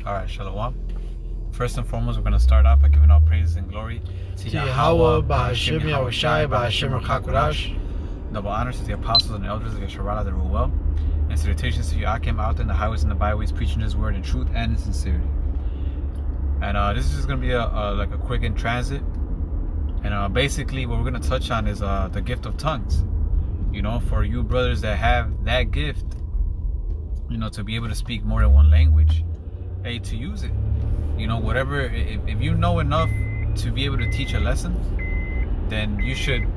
Alright, Shalom. First and foremost, we're going to start off by giving all praises and glory to Yahweh, Bahashim Yahushai, Bahashim Rakakwadash. Double honors to the apostles and elders of Yesharala, the Ruel. And salutations to you, Akim, out in the highways and the byways, preaching His word in truth and in sincerity. And this is just going to be like a quick in transit. And basically, what we're going to touch on is the gift of tongues. You know, for you brothers that have that gift, you know, to be able to speak more than one language, hey, to use it. You know, whatever, if you know enough to be able to teach a lesson, then you should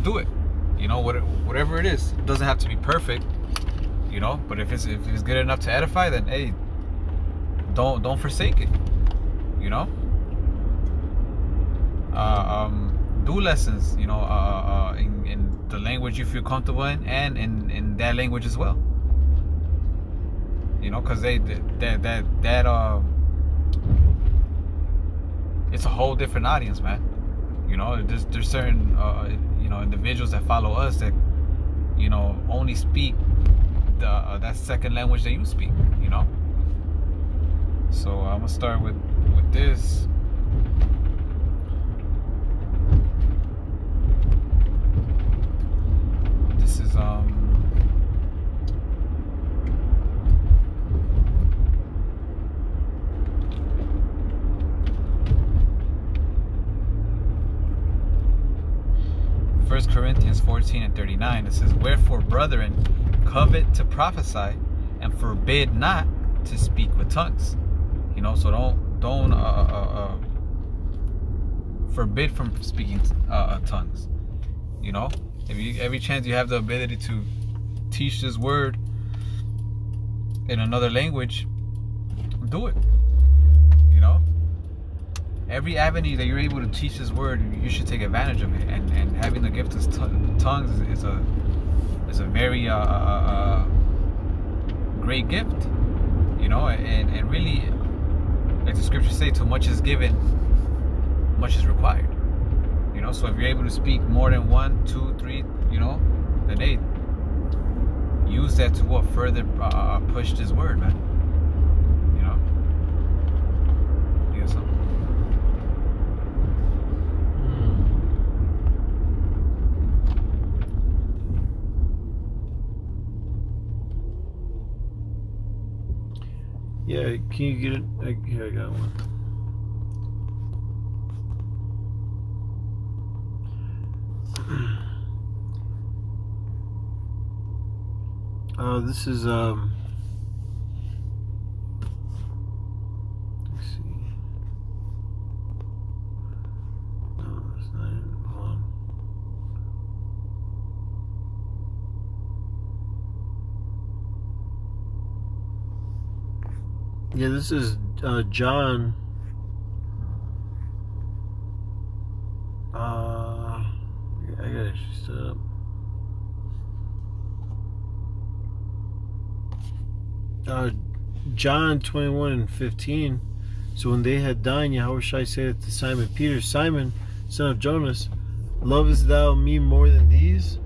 do it. You know, whatever it is. It doesn't have to be perfect, you know, but if it's good enough to edify, then hey, don't forsake it. You know? Do lessons, you know, in the language you feel comfortable in, and in that language as well. You know, because it's a whole different audience, man. You know, there's certain you know, individuals that follow us that, you know, only speak that second language that you speak. You know. So I'm gonna start with this. This is 1 Corinthians 14:39. It says, "Wherefore, brethren, covet to prophesy, and forbid not to speak with tongues." You know, so don't forbid from speaking tongues. You know, every chance you have the ability to teach this word in another language, do it. You know, every avenue that you're able to teach this word, you should take advantage of it. And having the gift of tongues is a very great gift. You know, and really, like the scriptures say, too much is given, much is required. You know, so if you're able to speak more than 1, 2, 3, you know, then hey, use that to what further push this word, man. You know, you got something? Yeah, can you get it? Here, I got one. This is let's see. No, it's not it. Hold on. Yeah, this is John. I gotta actually set up. John 21:15. So when they had dined, Yahushua said to Simon Peter, "Simon, son of Jonas, lovest thou me more than these?"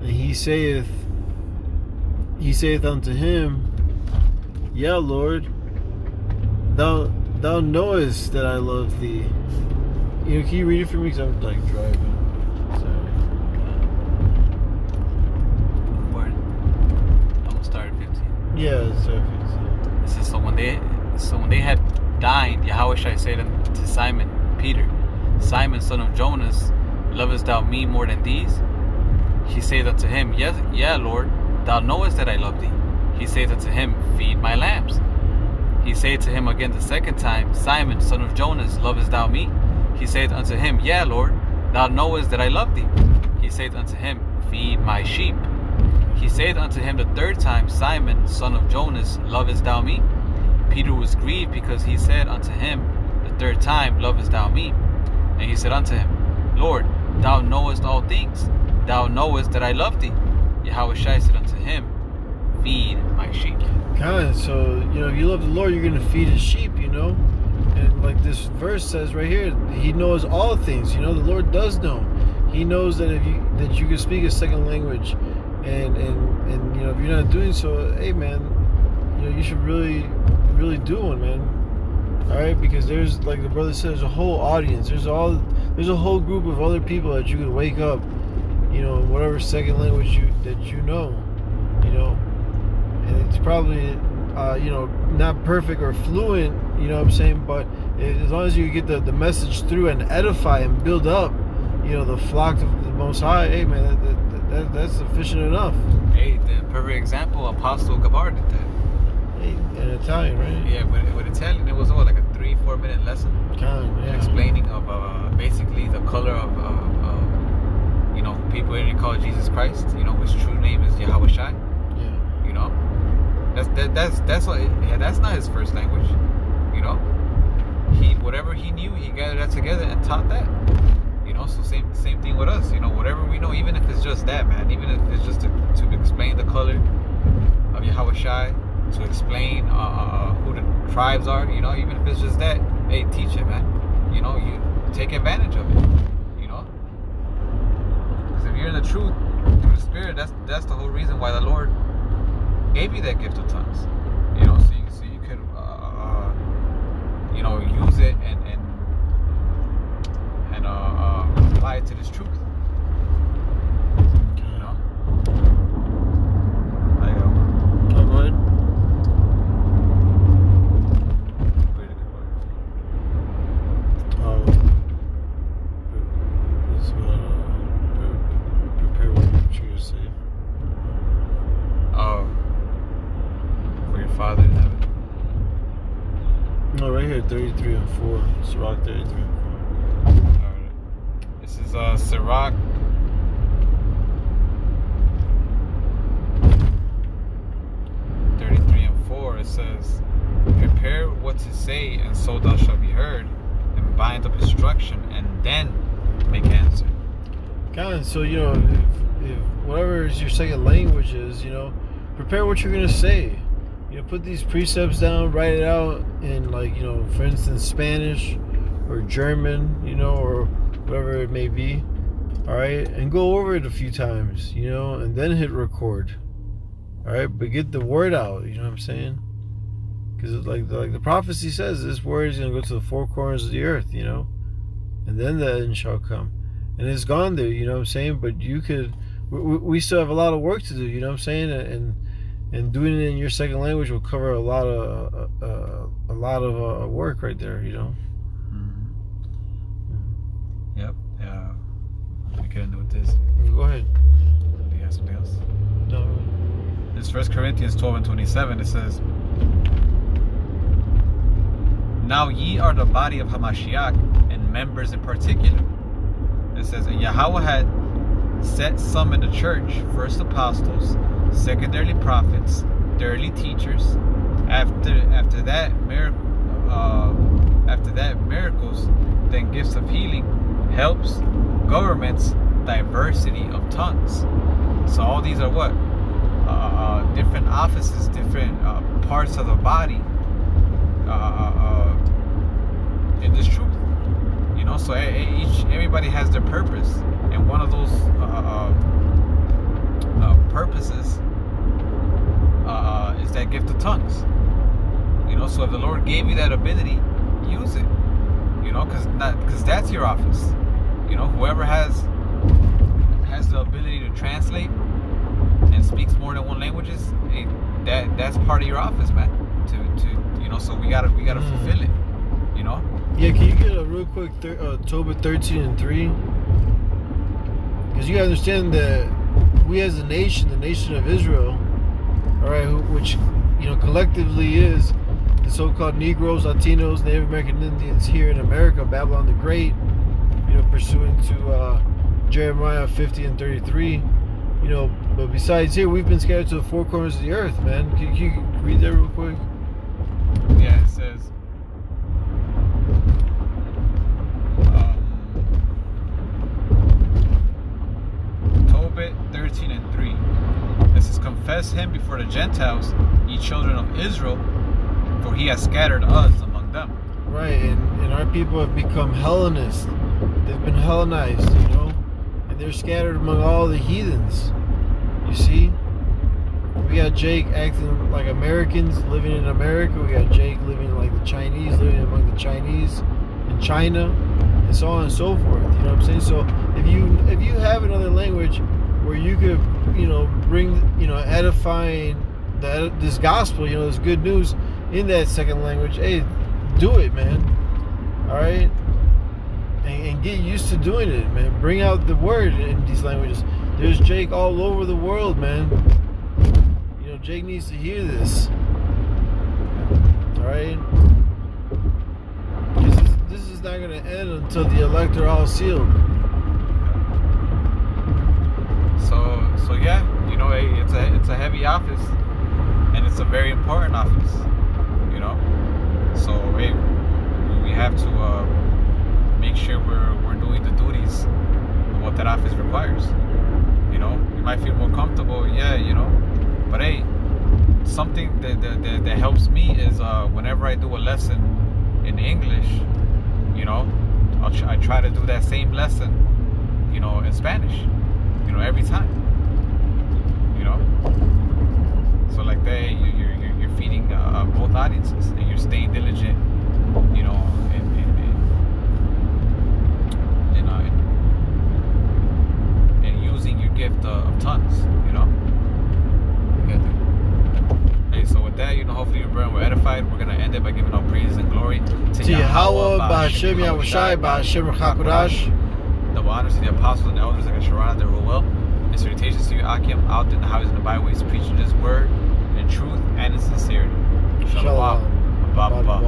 And he saith unto him, "Yeah, Lord, thou knowest that I love thee." You know, can you read it for me? Because I'm like driving. Sorry. I'm gonna start at 15. Yeah, sorry. It says, so when they had dined, Yahushua said to Simon Peter, "Simon, son of Jonas, lovest thou me more than these?" He said unto him, Yeah, Lord, thou knowest that I love thee. He said unto him, "Feed my lambs." He said to him again the second time, "Simon, son of Jonas, lovest thou me?" He said unto him, "Yeah, Lord, thou knowest that I love thee." He said unto him, "Feed my sheep." He said unto him the third time, "Simon, son of Jonas, lovest thou me?" Peter was grieved because he said unto him the third time, "Lovest thou me?" And he said unto him, "Lord, thou knowest all things. Thou knowest that I love thee." Yahushua said unto him, "Feed my sheep." God, so, you know, if you love the Lord, you're going to feed his sheep, you know? And like this verse says right here, he knows all things. You know, the Lord does know. He knows that you can speak a second language and you know, if you're not doing so, hey man, you know, you should really do one, man. All right, because there's, like the brother said, there's a whole audience. There's a whole group of other people that you could wake up, you know, in whatever second language that you know, and it's probably you know, not perfect or fluent, you know what I'm saying, but as long as you get the message through and edify and build up, you know, the flock of the Most High, hey man, that's sufficient enough. Hey, the perfect example, Apostle Gabar did that. Hey, in Italian, right? Yeah, with Italian, it was like a 3-4 minute lesson. Yeah. Explaining of basically the color of you know, people in call Jesus Christ, you know, his true name is Yahweh Shai. Yeah. You know, that's what, yeah, that's not his first language. You know, whatever he knew, he gathered that together and taught that. You know, so same thing with us. You know, whatever we know, even if it's just that, man, even if it's just to explain the color of Yahweh Shai, to explain who the tribes are, you know, even if it's just that, hey, teach it, man. You know, you take advantage of it. You know, because if you're in the truth through the Spirit, that's the whole reason why the Lord gave you that gift of tongues. You know, so you could you know, use it and apply it to this truth. You know, I go. All right. This is what prepare what you're going to say. Oh, for your Father in heaven. No, right here, 33 and 4. Sirach 33 and 4. Alright. This is Sirach 33 and 4. It says, prepare what to say, and so thou shalt be heard, and bind up instruction, and then make answer. God, so, you know, if whatever is your second language is, you know, prepare what you're going to say. You know, put these precepts down, write it out in, like, you know, for instance, Spanish or German, you know, or whatever it may be. All right, and go over it a few times, you know, and then hit record. All right, but get the word out. You know what I'm saying? Because like the prophecy says, this word is gonna go to the four corners of the earth, you know, and then the end shall come, and it's gone there. You know what I'm saying? But you could, we still have a lot of work to do. You know what I'm saying? And doing it in your second language will cover a lot of work right there. You know. Mm-hmm. Yep. Yeah. I get into with this. Go ahead. Do you have something else? No. This 1 Corinthians 12 and 27. It says, now ye are the body of Hamashiach, and members in particular. It says, and Yahweh had set some in the church, first apostles, secondarily prophets, thirdly teachers. After that miracles, then gifts of healing, helps, governments, diversity of tongues. So all these are what? Different offices, different parts of the body in this truth. You know, so everybody has their purpose, and one of those purposes is that gift of tongues. You know, so if the Lord gave you that ability, use it. You know, because that's your office. You know, whoever has the ability to translate and speaks more than one languages, that's part of your office, man. To you know, so we gotta fulfill it. You know. Yeah, can you get a real quick Tobit 13 and 3? Because you gotta understand that we as a nation, the nation of Israel, all right, which, you know, collectively is the so-called Negroes, Latinos, Native American Indians here in America, Babylon the Great, you know, pursuant to Jeremiah 50 and 33, you know, but besides here, we've been scattered to the four corners of the earth, man. Can you read that real quick? Yeah, it says, Tobit 13 and 3. It says, confess him before the Gentiles, ye children of Israel, for he has scattered us among them. Right, and our people have become Hellenists. They've been Hellenized, you know, and they're scattered among all the heathens. You see, Jake acting like Americans living in America. We got Jake living like the Chinese, living among the Chinese in China, and so on and so forth. You know what I'm saying? So if you have another language where you could, bring, edifying this gospel, this good news in that second language, hey, do it, man. All right, and get used to doing it, man. Bring out the word in these languages. There's Jake all over the world, man. Jake needs to hear this. All right, this is not going to end until the elect are all sealed. So yeah, it's a heavy office, and it's a very important office. So hey, we have to make sure we're doing the duties of what that office requires. You might feel more comfortable, but hey, something that helps me is whenever I do a lesson in English, I try to do that same lesson, in Spanish, every time, so like that you're feeding both audiences, and you're staying diligent, and using your gift of tongues, Hey, so with that, hopefully your brother were edified. We're gonna end it by giving all praise and glory to Yahweh, Ba'Hashem Yahushai, Ba'Hashem Chakurash. Double honors to the apostles and the elders like Sharana that rule well. And salutations to you, Akim, out in the highways and the byways, preaching this word in truth and in sincerity. Shalom. Ba, ba, ba.